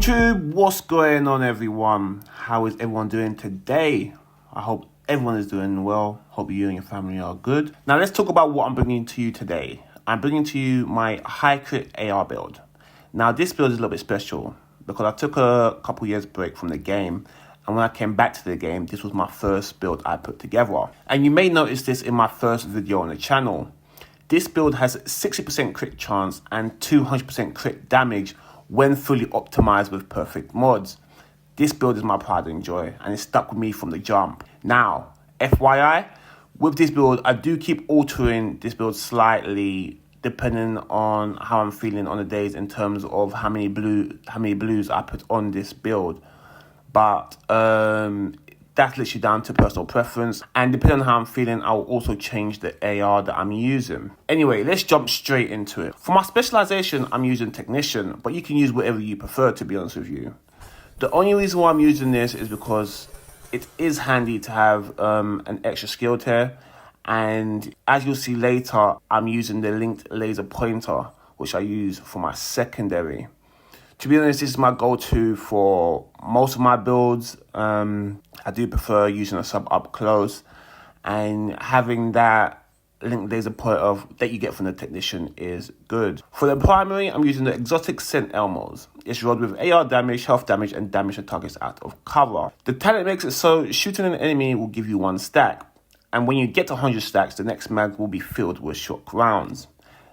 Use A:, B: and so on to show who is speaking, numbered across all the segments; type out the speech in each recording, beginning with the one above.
A: YouTube, what's going on everyone? How is everyone doing today? I hope everyone is doing well. Hope you and your family are good. Now let's talk about what I'm bringing to you today. I'm bringing to you my high crit AR build. Now this build is a little bit special because I took a couple years break from the game, and when I came back to the game, this was my first build I put together. And you may notice this in my first video on the channel. This build has 60% crit chance and 200% crit damage when fully optimized with perfect mods. This build is my pride and joy, and it stuck with me from the jump. Now, FYI, with this build, I do keep altering this build slightly depending on how I'm feeling on the days in terms of how many blues I put on this build. But that's literally down to personal preference, and depending on how I'm feeling, I'll also change the AR that I'm using. Anyway, let's jump straight into it. For my specialization, I'm using Technician, but you can use whatever you prefer, to be honest with you. The only reason why I'm using this is because it is handy to have an extra skill tier, and as you'll see later, I'm using the linked laser pointer, which I use for my secondary. To be honest, this is my go-to for most of my builds. I do prefer using a sub up close, and having that linked laser pointer that you get from the Technician is good. For the primary, I'm using the exotic St Elmos. It's rolled with AR damage, health damage, and damage to targets out of cover. The talent makes it so shooting an enemy will give you 1 stack, and when you get to 100 stacks, the next mag will be filled with shock rounds.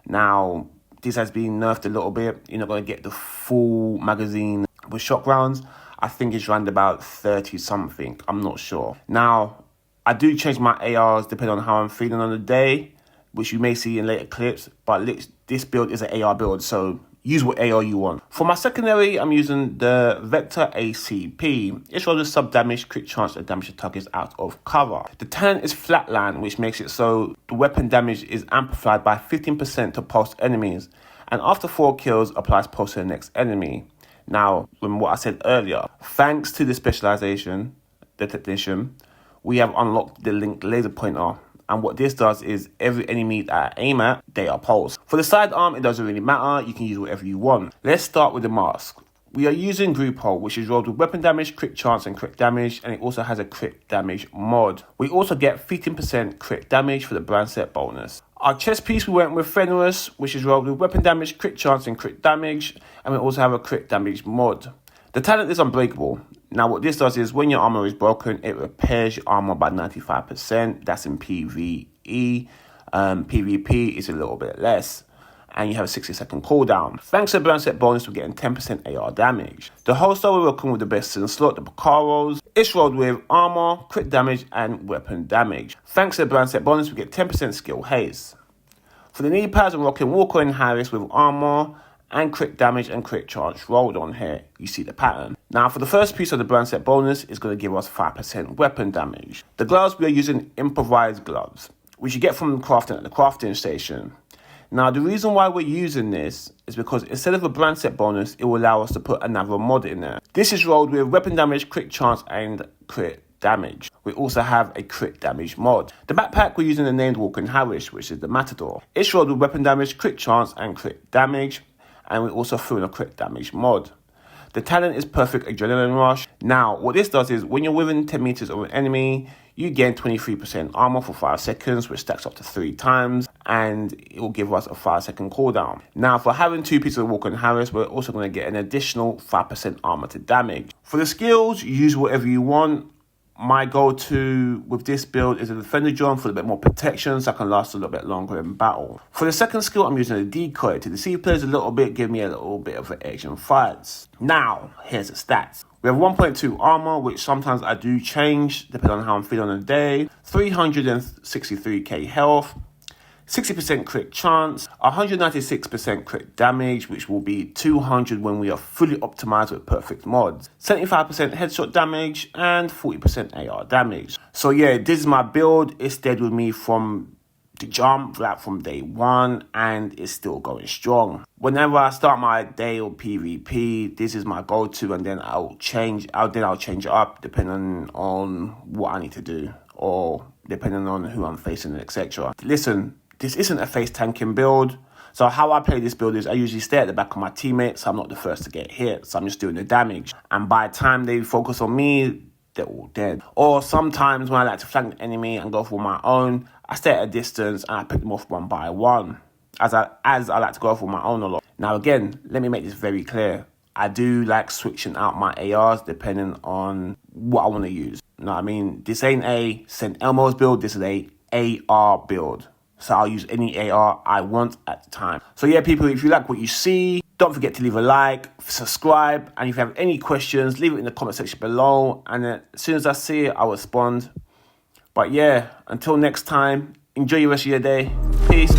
A: Now, this has been nerfed a little bit. You're not going to get the full magazine with shock rounds. I think it's around about 30 something. I'm not sure. Now, I do change my ARs depending on how I'm feeling on the day, which you may see in later clips. But this build is an AR build, so use what AR you want. For my secondary, I'm using the Vector ACP. It's rolled with sub damage, crit chance, and damage to targets out of cover. The talent is Flatland, which makes it so the weapon damage is amplified by 15% to pulsed enemies, and after 4 kills, applies pulse to the next enemy. Now, from what I said earlier, thanks to the specialization, the Technician, we have unlocked the linked laser pointer. And what this does is every enemy that I aim at, they are pulsed. For the sidearm, it doesn't really matter. You can use whatever you want. Let's start with the mask. We are using Group Hold, which is rolled with weapon damage, crit chance, and crit damage, and it also has a crit damage mod. We also get 15% crit damage for the brand set bonus. Our chest piece, we went with Fenris, which is rolled with weapon damage, crit chance, and crit damage, and we also have a crit damage mod. The talent is Unbreakable. Now what this does is when your armor is broken, it repairs your armor by 95%. That's in PvE. PvP is a little bit less, and you have a 60-second cooldown. Thanks to the brand set bonus, we're getting 10% AR damage. The holster, we're working with the best in the slot, the Picaros. It's rolled with armor, crit damage, and weapon damage. Thanks to the brand set bonus, we get 10% skill haste. For the knee pads, I'm rocking Walker and Harris with armor and crit damage and crit charge rolled on here. You see the pattern. Now for the first piece of the brand set bonus, is going to give us 5% weapon damage. The gloves, we are using improvised gloves, which you get from crafting at the crafting station. Now the reason why we're using this is because instead of a brand set bonus, it will allow us to put another mod in there. This is rolled with weapon damage, crit chance, and crit damage. We also have a crit damage mod. The backpack, we're using the named Walker and Harris, which is the Matador. It's rolled with weapon damage, crit chance, and crit damage, and we also threw in a crit damage mod. The talent is Perfect Adrenaline Rush. Now, what this does is when you're within 10 meters of an enemy, you gain 23% armor for 5 seconds, which stacks up to 3 times, and it will give us a 5-second cooldown. Now, for having 2 pieces of Walker and Harris, we're also going to get an additional 5% armor to damage. For the skills, use whatever you want. My go-to with this build is a Defender John for a bit more protection, so I can last a little bit longer in battle. For the second skill, I'm using a decoy to deceive players a little bit, give me a little bit of an edge in fights. Now, here's the stats. We have 1.2 armor, which sometimes I do change depending on how I'm feeling on the day. 363k health. 60% crit chance, 196% crit damage, which will be 200 when we are fully optimized with perfect mods, 75% headshot damage, and 40% AR damage. So yeah, this is my build. It stayed with me from the jump, like from day one, and it's still going strong. Whenever I start my day or PvP, this is my go-to, and then I'll change it up depending on what I need to do, or depending on who I'm facing, etc. Listen, this isn't a face tanking build, So how I play this build is I usually stay at the back of my teammates, so I'm not the first to get hit, so I'm just doing the damage. And by the time they focus on me, they're all dead. Or sometimes when I like to flank the enemy and go for my own, I stay at a distance and I pick them off one by one, as I like to go for my own a lot. Now again, let me make this very clear. I do like switching out my ARs depending on what I want to use. You know what I mean? This ain't a St Elmo's build, this is a AR build. So I'll use any AR I want at the time. So yeah, people, if you like what you see, don't forget to leave a like, subscribe, and if you have any questions, leave it in the comment section below. And then as soon as I see it, I'll respond. But yeah, until next time, enjoy the rest of your day. Peace.